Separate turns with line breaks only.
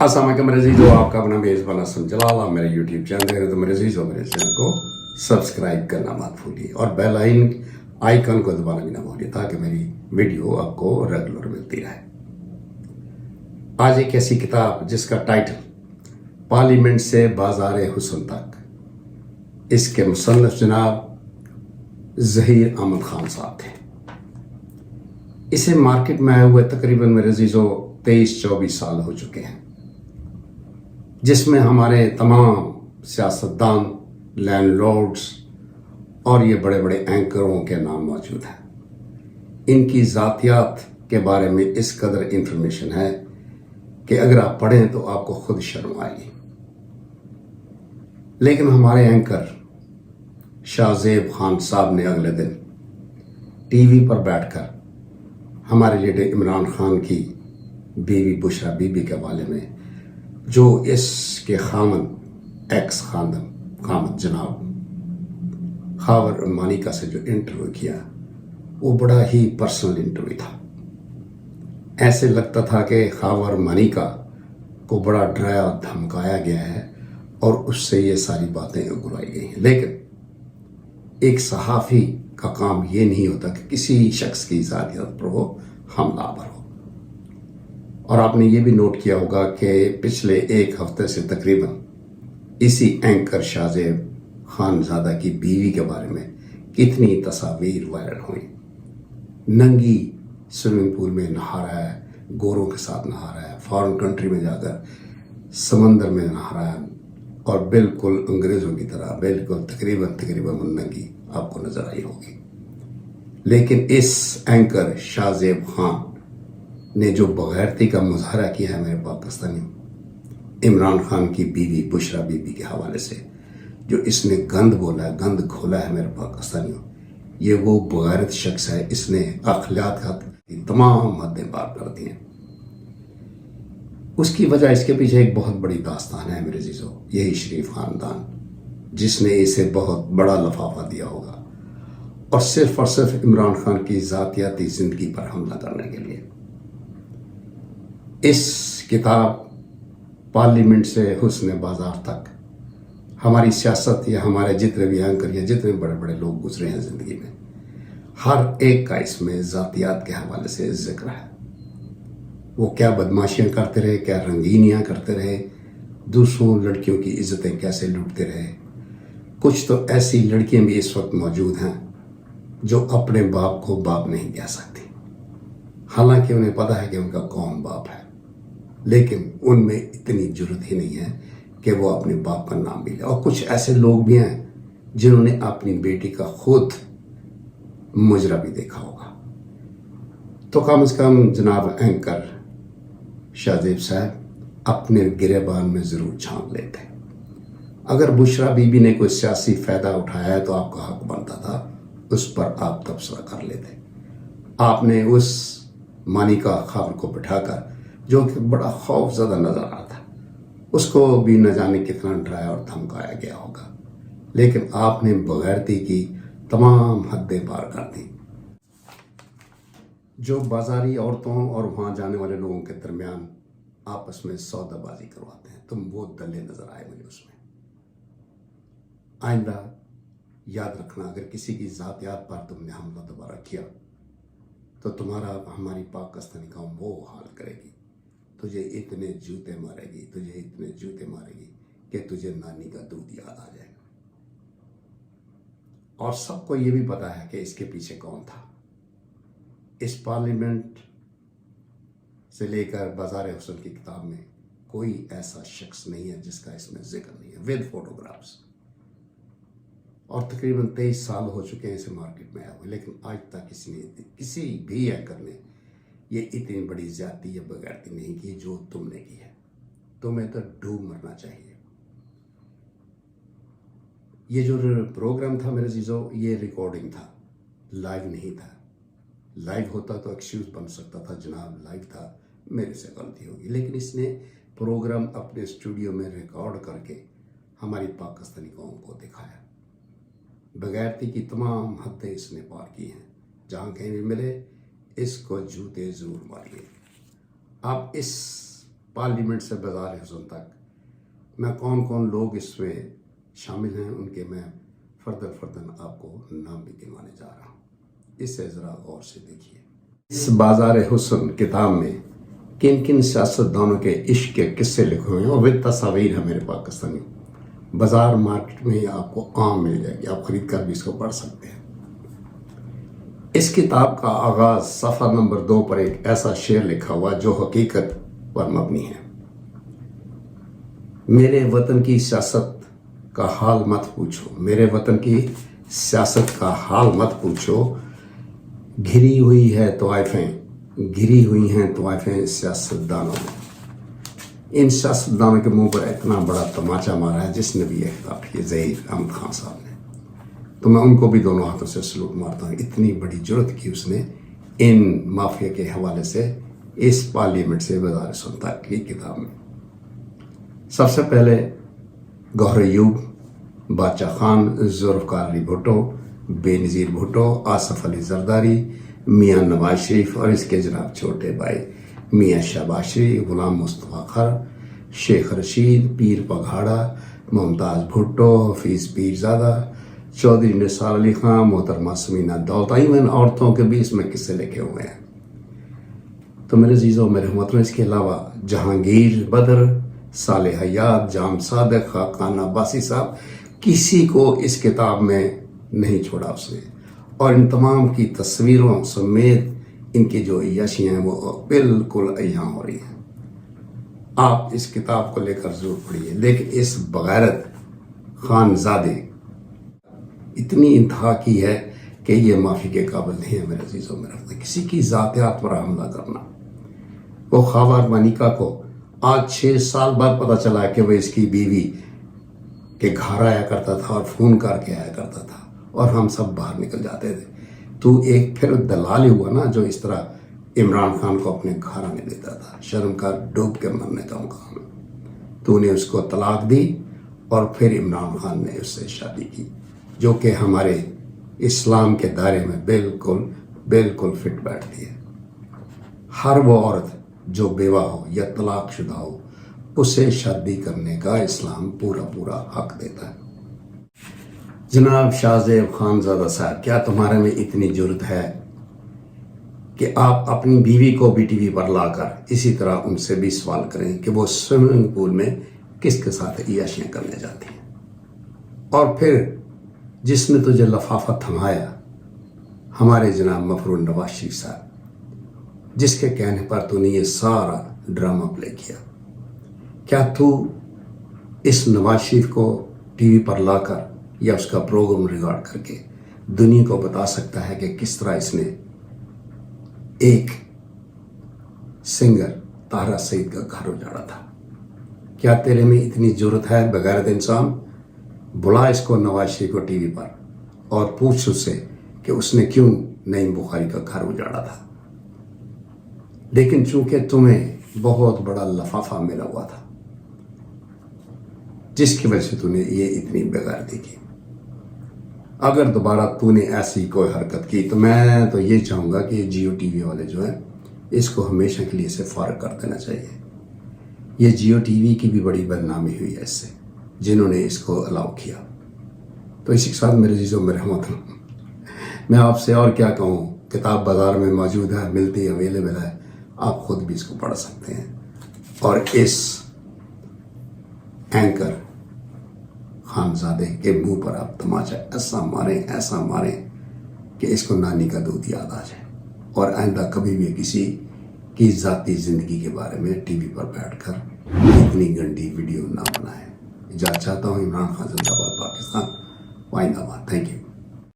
अस्सलाम वालेकुम मेरे अजीज़ों, आपका अपना मेज़बान हसन जलाल। आप मेरे यूट्यूब चैनल देख रहे तो मेरे अजीज़ों मेरे चैनल को सब्सक्राइब करना मत भूलिए और बेल आइकन को दबाना भी ना भूलिए ताकि मेरी वीडियो आपको रेगुलर मिलती रहे। आज एक ऐसी किताब जिसका टाइटल पार्लियामेंट से बाज़ार हुस्न तक, इसके मुसन्निफ जनाब ज़हीर अहमद खान साहब थे। इसे मार्केट में आए हुए तकरीबन मेरे अजीज़ों 23-24 साल हो चुके हैं, जिसमें हमारे तमाम सियासतदान, लैंडलॉर्ड्स और ये बड़े बड़े एंकरों के नाम मौजूद हैं। इनकी ज़ातियात के बारे में इस कदर इंफॉर्मेशन है कि अगर आप पढ़ें तो आपको खुद शर्म आएगी। लेकिन हमारे एंकर शाहजेब खान साहब ने अगले दिन टीवी पर बैठकर हमारे लीडर इमरान खान की बीवी बुशरा बीबी के हवाले में जो इसके खामद एक्स खामद जनाब खावर मानिका से जो इंटरव्यू किया, वो बड़ा ही पर्सनल इंटरव्यू था। ऐसे लगता था कि खावर मानिका को बड़ा डराया धमकाया गया है और उससे ये सारी बातें उगलवाई गई हैं। लेकिन एक सहाफ़ी का काम ये नहीं होता कि किसी शख्स की ज़ातियत पर वो हमलावर हो। और आपने ये भी नोट किया होगा कि पिछले एक हफ्ते से तकरीबन इसी एंकर शाहजेब खानजादा की बीवी के बारे में कितनी तस्वीर वायरल हुई। नंगी स्विमिंग पूल में नहा रहा है, गोरों के साथ नहा रहा है, फॉरेन कंट्री में जाकर समंदर में नहा रहा है और बिल्कुल अंग्रेज़ों की तरह बिल्कुल तकरीबन नंगी आपको नजर आई होगी। लेकिन इस एंकर शाहजेब खान ने जो बगैरती का मुजाहरा किया है मेरे पाकिस्तानी इमरान खान की बीवी बुशरा बीबी के हवाले से, जो इसने गंद बोला है, गंद खोला है मेरे पाकिस्तानियों, ये वो बगैरत शख्स है। इसने अखलाक की तमाम हदें पार कर दी हैं। उसकी वजह इसके पीछे एक बहुत बड़ी दास्तान है मेरे अजीज़ों, यही शरीफ खानदान जिसने इसे बहुत बड़ा लफाफा दिया होगा और सिर्फ इमरान खान की ज़ातियाती ज़िंदगी पर हमला करने के लिए। इस किताब पार्लियामेंट से हुस्न बाजार तक हमारी सियासत या हमारे जितने भी एंकर या जितने बड़े बड़े लोग गुजरे हैं ज़िंदगी में, हर एक का इसमें ज़ातियात के हवाले से जिक्र है। वो क्या बदमाशियाँ करते रहे, क्या रंगीनियाँ करते रहे, दूसरों लड़कियों की इज्जतें कैसे लूटते रहे। कुछ तो ऐसी लड़कियाँ भी इस वक्त मौजूद हैं जो अपने बाप को बाप नहीं कह सकती, हालांकि उन्हें पता है कि उनका कौन बाप है, लेकिन उनमें इतनी जुर्रत ही नहीं है कि वो अपने बाप का नाम भी ले। और कुछ ऐसे लोग भी हैं जिन्होंने अपनी बेटी का खुद मुजरा भी देखा होगा। तो कम से कम जनाब एंकर शाहजेब साहब अपने गिरेबान में ज़रूर झांक लेते। अगर बुशरा बीबी ने कोई सियासी फ़ायदा उठाया है तो आपका हक बनता था उस पर आप तबसरा कर लेते। आपने उस मानिका खावर को बिठाकर, जो कि बड़ा खौफज़दा नज़र आ रहा था, उसको भी न जाने कितना डराया और धमकाया गया होगा, लेकिन आपने बगैरती की तमाम हदें पार कर दी। जो बाजारी औरतों और वहाँ जाने वाले लोगों के दरमियान आपस में सौदाबाजी करवाते हैं, तुम वो दले नजर आए मुझे उसमें। आइंदा याद रखना, अगर किसी की ज़ातियात पर तुमने हमला दोबारा किया तो तुम्हारा हमारी पाकिस्तानी कौम वो हाल करेगी। तुझे इतने जूते मारेगी कि तुझे नानी का दूध याद आ जाएगा। और सबको ये भी पता है कि इसके पीछे कौन था। इस पार्लियामेंट से लेकर बाजार हुस्न की किताब में कोई ऐसा शख्स नहीं है जिसका इसमें जिक्र नहीं है, विद फोटोग्राफ्स। और तकरीबन 23 साल हो चुके हैं इसे मार्केट में आए हुए, लेकिन आज तक किसी भी एंकर ने ये इतनी बड़ी ज्यादती या बगैरती नहीं की जो तुमने की है। तुम्हें तो डूब मरना चाहिए। ये जो प्रोग्राम था मेरे अजीज़ों, ये रिकॉर्डिंग था, लाइव नहीं था। लाइव होता तो एक्सक्यूज बन सकता था, जनाब लाइव था, मेरे से गलती होगी। लेकिन इसने प्रोग्राम अपने स्टूडियो में रिकॉर्ड करके हमारी पाकिस्तानी कौम को दिखाया। बगैरती की तमाम हदें इसने पार की हैं। जहाँ कहीं भी मिले इसको जूते ज़रूर मारिए। अब इस پارلیمنٹ سے بازار حسن تک میں کون کون لوگ اس میں شامل ہیں ان کے میں فردن آپ کو نام بھی گنوانے جا رہا ہوں. اسے ذرا غور سے دیکھیے. اس بازار حسن کتاب میں کن کن سیاستدانوں کے عشق کے قصے لکھے ہوئے ہیں اور وہ تصاویر ہے میرے پاکستانی. بازار مارکیٹ میں آپ کو عام مل جائے گی, آپ خرید کر بھی اس کو پڑھ سکتے ہیں. اس کتاب کا آغاز صفحہ نمبر 2 پر ایک ایسا شعر لکھا ہوا جو حقیقت پر مبنی ہے. میرے وطن کی سیاست کا حال مت پوچھو, میرے وطن کی سیاست کا حال مت پوچھو, گھری ہوئی ہے طوائفیں سیاستدانوں میں. ان سیاستدانوں کے منہ پر اتنا بڑا تماچا مارا ہے جس نے بھی یہ خطاب کیا, ظہیر احمد خان صاحب نے, تو میں ان کو بھی دونوں ہاتھوں سے سلوٹ مارتا ہوں. اتنی بڑی جرت کی اس نے ان مافیا کے حوالے سے اس پارلیمنٹ سے بازار حسن تک کی کتاب میں. سب سے پہلے گوہر ایوب, بادشاہ خان, ذوالفقار علی بھٹو, بے نظیر بھٹو, آصف علی زرداری, میاں نواز شریف اور اس کے جناب چھوٹے بھائی میاں شہباز شریف, غلام مصطفیٰ خر, شیخ رشید, پیر پگھاڑا, ممتاز بھٹو, حفیظ پیرزادہ, چودھری نثار علی خان, محترمہ سمینہ دولت. ایون عورتوں کے بھی اس میں قصے لکھے ہوئے ہیں. تو میرے عزیزوں, میرے ہموطنوں, اس کے علاوہ جہانگیر بدر, صالح حیات, جام صادق, خاقان عباسی صاحب, کسی کو اس کتاب میں نہیں چھوڑا اس نے. اور ان تمام کی تصویروں سمیت ان کی جو عیاشیاں ہیں وہ بالکل عیاں ہو رہی ہیں. آپ اس کتاب کو لے کر ضرور پڑھیے. لیکن اس بغیرت خانزادے اتنی انتہا کی ہے کہ یہ معافی کے قابل نہیں ہے میرے عزیزوں. میرے کسی کی ذاتیات پر حملہ کرنا. وہ خوار مانیکا کو آج 6 سال بعد پتہ چلا کہ وہ اس کی بیوی کے گھر آیا کرتا تھا اور فون کر کے آیا کرتا تھا اور ہم سب باہر نکل جاتے تھے. تو ایک پھر دلال ہوا نا جو اس طرح عمران خان کو اپنے گھر آنے دیتا تھا. شرم کا ڈوب کے مرنے کا مقام. تو نے اس کو طلاق دی اور پھر عمران خان نے اس سے شادی کی, جو کہ ہمارے اسلام کے دائرے میں بالکل فٹ بیٹھتی ہے. ہر وہ عورت جو بیوہ ہو یا طلاق شدہ ہو اسے شادی کرنے کا اسلام پورا حق دیتا ہے. جناب شاہ زیب خانزادہ صاحب, کیا تمہارے میں اتنی جرت ہے کہ آپ اپنی بیوی کو بھی ٹی وی پر لا کر اسی طرح ان سے بھی سوال کریں کہ وہ سوئمنگ پول میں کس کے ساتھ عیاشیاں کرنے جاتی ہیں؟ اور پھر جس نے تجھے لفافہ تھمایا, ہمارے جناب مفرور نواز شریف صاحب, جس کے کہنے پر تو نے یہ سارا ڈرامہ پلے کیا, کیا تو اس نواز شریف کو ٹی وی پر لا کر یا اس کا پروگرام ریکارڈ کر کے دنیا کو بتا سکتا ہے کہ کس طرح اس نے ایک سنگر طاہرہ سعید کا گھر اجاڑا تھا؟ کیا تیرے میں اتنی جرت ہے بغیرت انسان؟ بلا اس کو نواز شریف کو ٹی وی پر اور پوچھ اس سے کہ اس نے کیوں نعیم بخاری کا گھر اجاڑا تھا. لیکن چونکہ تمہیں بہت بڑا لفافہ ملا ہوا تھا جس کی وجہ سے تو نے یہ اتنی بغیرتی کی. اگر دوبارہ تو نے ایسی کوئی حرکت کی تو میں تو یہ چاہوں گا کہ جیو ٹی وی والے جو ہیں اس کو ہمیشہ کے لیے سے فارغ کر دینا چاہیے. یہ جیو ٹی وی کی بھی بڑی بدنامی ہوئی ہے اس سے, جنہوں نے اس کو الاؤ کیا. تو اسی کے ساتھ میرے عزیزوں میں رحمت ہوں, میں آپ سے اور کیا کہوں, کتاب بازار میں موجود ہے, ملتی ہے, اویلیبل ہے, آپ خود بھی اس کو پڑھ سکتے ہیں. اور اس اینکر خانزادے کے منہ پر آپ تماچا ایسا ماریں کہ اس کو نانی کا دودھ یاد آ جائے, اور آئندہ کبھی بھی کسی کی ذاتی زندگی کے بارے میں ٹی وی پر بیٹھ کر اتنی گندی ویڈیو نہ بنائیں. اجازت چاہتا ہوں. عمران خان زندہ باد, پاکستان, وائن آباد. Thank you.